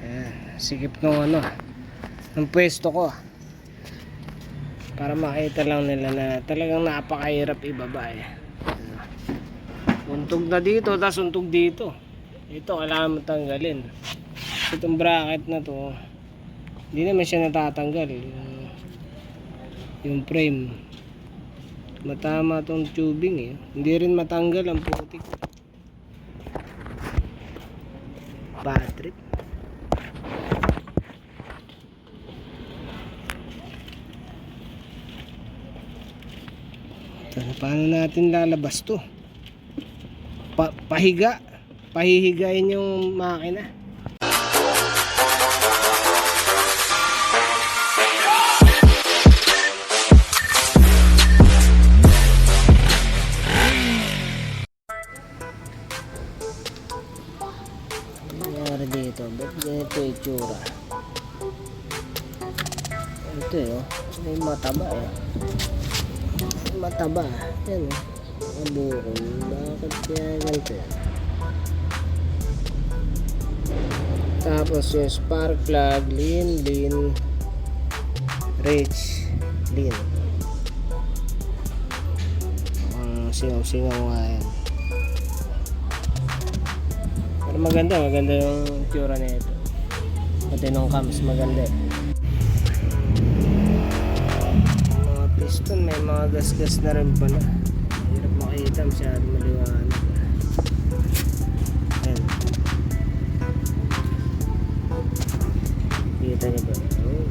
Ayan, sikip nung ano, ng pwesto ko. Para makita lang nila na talagang napakahirap ibaba eh. Untog na dito, tapos untog dito. Ito, kailangan mo tanggalin. Itong bracket na to, hindi naman siya natatanggal. Yung frame. Matama tong tubing eh. Hindi rin matanggal ang putik. Battery. Paano natin lalabas to? Pahihigain yung makina. Nangyari dito, ba't ganito yung itsura? Ito eh, oh. May mataba eh. Mataba, yan eh. Mabukol, bakit kaya ganito yan? Tapos yung spark plug, lean, rich, lean. Singaw-singaw nga yan. Pero maganda yung itsura na ito. Pati nung cams maganda eh. Mga piston, may mga gas-gas na rin pala. Hirap makita, masyado maliwanag. Ayan. Kita niyo ba? Oh.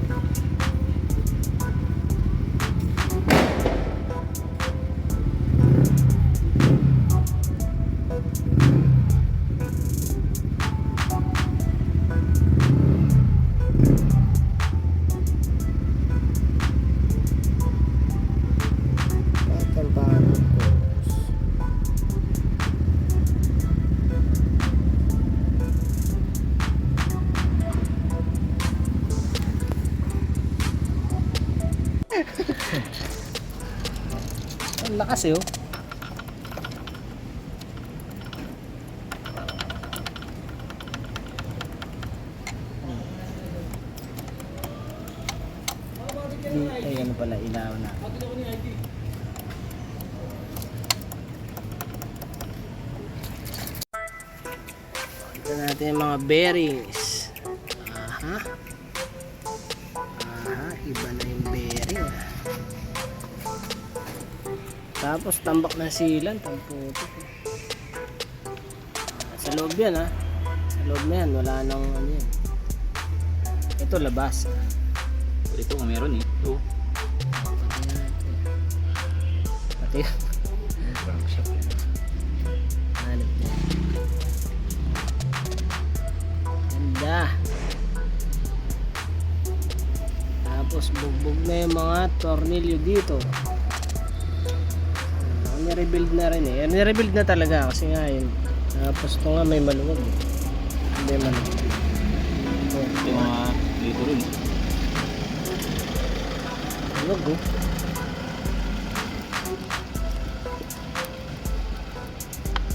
Ang lakas eh oh. Ay ano pala, ilaw na. Ito natin yung mga bearings. Aha. Iba na yung bearing ah. Tapos tambak ng silan, tamputik. Sa loob yan ha. Sa loob na yan, wala nang ano yan. Ito labas. Ito nga meron eh. Ito. Pati Parang siya. hanap niya. Ganda. Tapos bugbog na yung mga tornilyo dito. Ni-rebuild na rin eh. Ni-rebuild na talaga kasi nga yun. Tapos ito nga may maluwag eh. Hindi maluwag. Ito yung mga dito rin. Maluwag oh.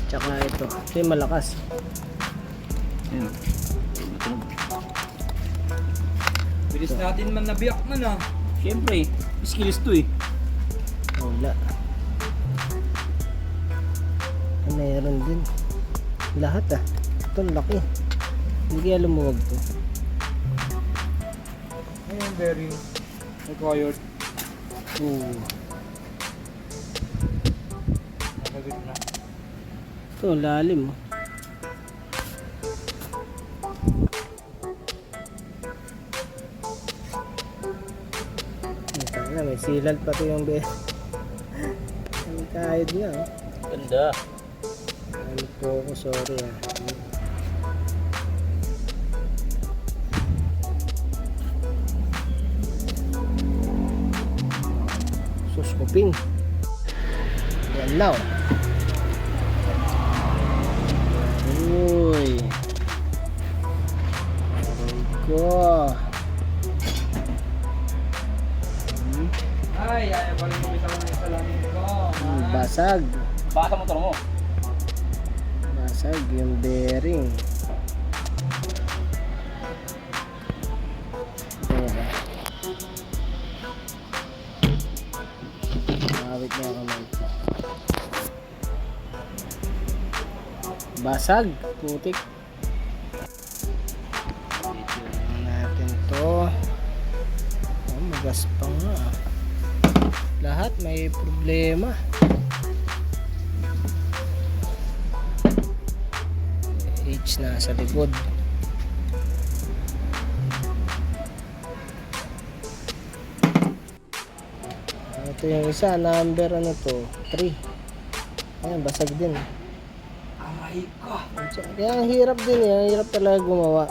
Tsaka ito. Ito yung malakas. Ayun. Bilis natin man nabiyak man ah. Siyempre, skills to eh. Wala. Mayroon din. Lahat ah. Ito laki. Hindi kaya lumuwag to. Ayun, bearing required. Oo. Nakagit na. Ito lalim oh. May silat pati yung may kahit na oh. Ganda. Ano po ako, sorry ah. Suskoping. Yan na oh. Uy. Aray ko. Ay, ayaw pa rin bitaw na yung salamin ko. Basag. Baka sa motor mo. Basag yung bearing. Basag, putik. Video lang natin to. Oh, magaspang nga. Lahat may problema. H na sa likod. Ito yung isa, number ano to? 3. Ayan, basag din. Aray ko. Kaya ang hirap din eh, ang hirap talaga gumawa.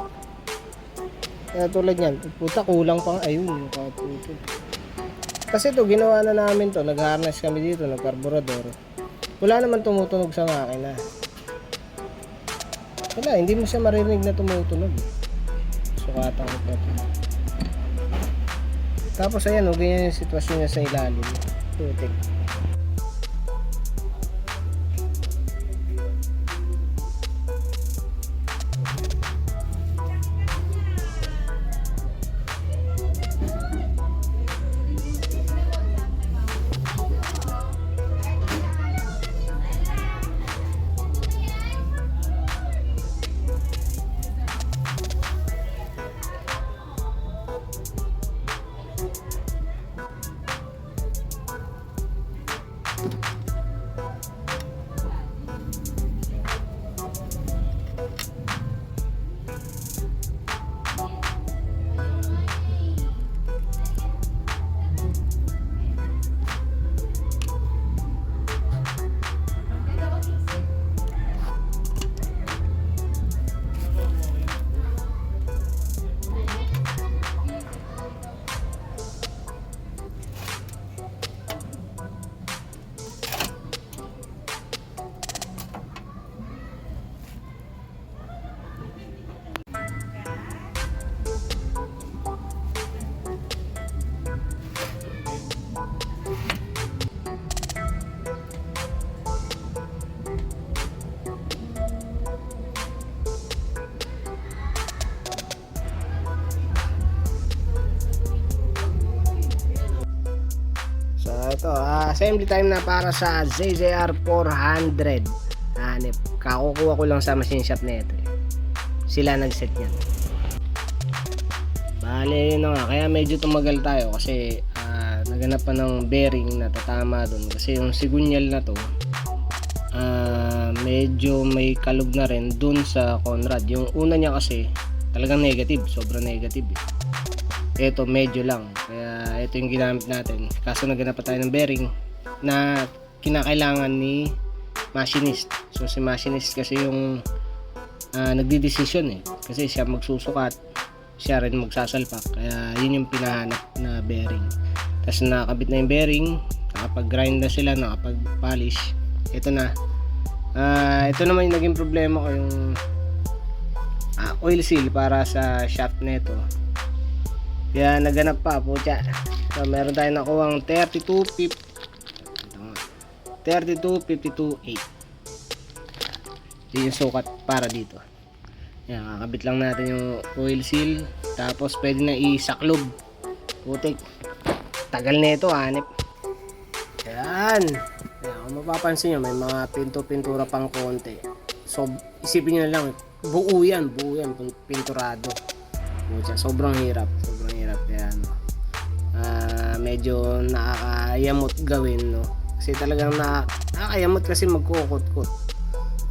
Kaya tulad yan, puta kulang pang ayun yung kaputo. Kasi to ginawa na namin to, nag-harness kami dito, nag-carburador. Wala naman tumutunog sa makina. Wala, hindi mo siya marinig na tumutunog. Sukatan ko pa ito. Tapos ayan, ganyan yung sitwasyon niya sa ilalim. Putik. So ito, assembly time na para sa ZZR 400. Hanip, kakukuha ko lang sa machine shop na ito. Sila nag-set yan. Bale, yun na nga. Kaya medyo tumagal tayo kasi naganap pa ng bearing na tatama dun. Kasi yung sigunyal na to, medyo may kalog na rin dun sa Conrad. Yung una niya kasi talagang negative, sobrang negative eh. Ito medyo lang, kaya ito yung ginamit natin. Kaso naganap pa tayo ng bearing na kinakailangan ni machinist. So si machinist kasi yung nagdidesisyon eh, kasi siya magsusukat, siya rin magsasalpak, kaya yun yung pinahanap na bearing. Tapos nakakabit na yung bearing, nakapag-grind na sila, nakapag-polish. Ito na. Ito naman yung naging problema ko, yung oil seal para sa shaft nito. Kaya naganap pa po siya. So meron tayong nakuhang 32.52.8. Ito yung sukat para dito. Yan, kakabit lang natin yung oil seal. Tapos pwede na isaklob. Putik. Tagal na ito, hanip. Yan. Yan, kung mapapansin nyo, may mga pintura pang konti. So isipin nyo lang, buo yan, pinturado. Sobrang hirap. Kaya medyo nakakayamot gawin, no? Kasi talagang nakakayamot kasi magkukot-kot.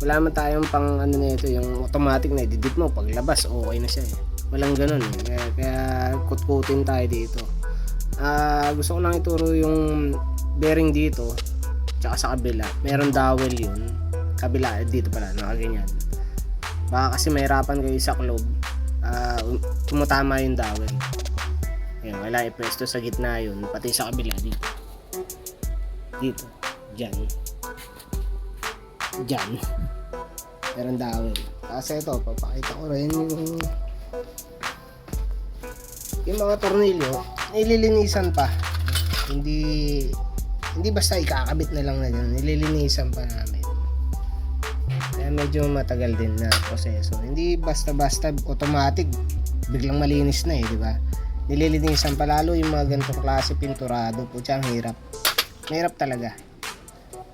Wala man tayong pang ano na ito, yung automatic na ididip mo paglabas okay na siya eh. Walang ganun eh. Kaya kut-kutin tayo dito. Gusto ko lang ituro yung bearing dito tsaka sa kabila. Meron dowel yun. Kabila dito pala, nakaganyan. Baka kasi mahirapan kayo sa globe. Tumutama yung dowel. Ayan, wala ipresto sa gitna yun, pati sa kabila dito dyan meron dowel. Kasi ito, papakita ko rin yung mga tornilyo, nililinisan pa, hindi basta ikakabit na lang na dyan, nililinisan pa namin. Kaya medyo matagal din na proseso, hindi basta automatic biglang malinis na eh, di ba? Nililinisan pa, lalo yung mga ganitong klase pinturado po, ang hirap talaga.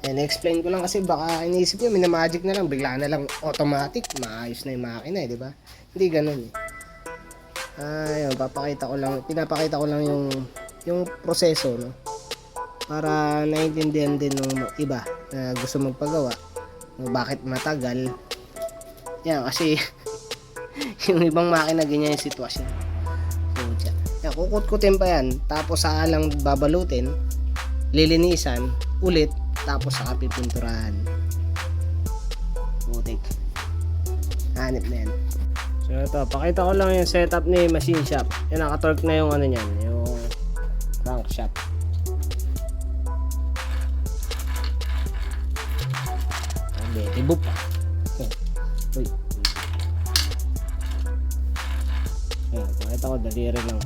explain ko lang kasi baka iniisip nyo, minamagic na lang, bigla na lang automatic, maayos na yung makina di ba? Hindi ganun eh. Ayun, pinapakita ko lang yung proseso, no? Para naiintindihan din ng iba na gusto magpagawa, bakit matagal. Yan, kasi yung ibang makina ganyan yung sitwasyon. Yan, kukut-kutin pa yan, tapos saka lang babalutin, lilinisan ulit, tapos saka pipinturahan. Putik. Hanip na yan. So ito, pakita ko lang yung setup ni machine shop. Yan, naka-torque na yung ano niyan, yung crankshaft. Tibok pa. Uy. Ayan, pakita ko, daliri lang.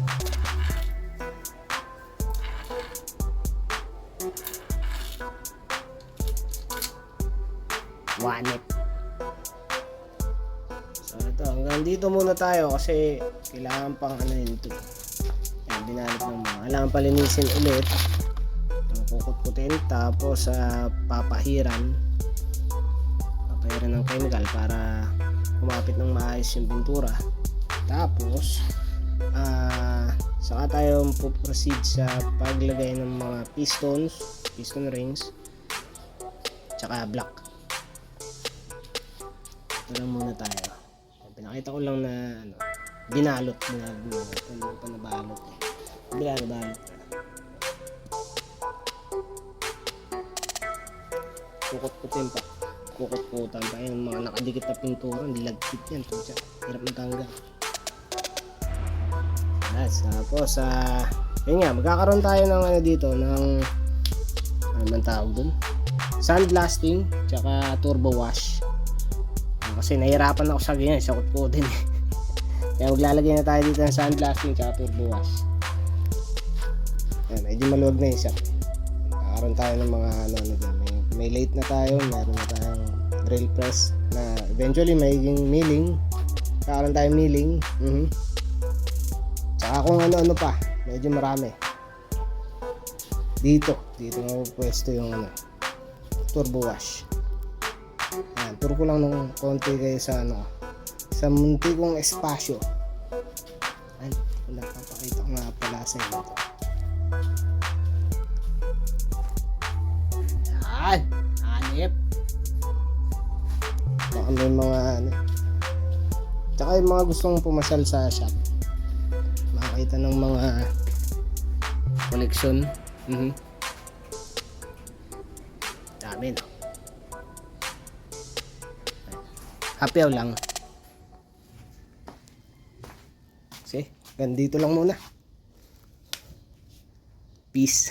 Wanit. So ito, hanggang dito muna tayo kasi kailangan pang ano yun ito. Ayan, binalot ng mga. Kailangan palinisin ulit. Kukut-kutin, tapos papahiran ng chemical para kumapit ng maayos yung pintura. Tapos saka tayo proceed sa paglagay ng mga piston rings tsaka block. Ito lang muna tayo. Pinakita ko lang na ano, binalot na panabalot eh. Binabalot na. Kukut-kutin pa. Kukut-kutan pa yung mga nakadikit na pintura, nilagkit yan, tutsa, hirap matanggal. Yes, tapos yun nga, magkakaroon tayo ng ano dito, ng ano man tawag dun, sandblasting tsaka turbo wash. Kasi nahirapan ako sa ganyan, sa kut-kutin kaya maglalagay na tayo dito ng sandblasting tsaka turbo wash. Yan, medyo maluwag na yung shop. Magkakaroon tayo ng mga ano dyan, may late na tayo, meron na tayong drill press na eventually magiging milling. Kakaroon tayo milling. Tsaka kung ano-ano pa, medyo marami. Dito mapupwesto yung ano, turbo wash. Ayan, turo ko lang ng konti kayo sa ano, sa munti kong espasyo. Ayan, wala, papakita ko nga pala sa inyo ito. Hanip. Baka may mga ano. Tsaka yung mga gustong pumasal sa shop, makakita ng mga koleksyon. Dami, no? Happy lang. Kasi, ganito lang muna. Peace.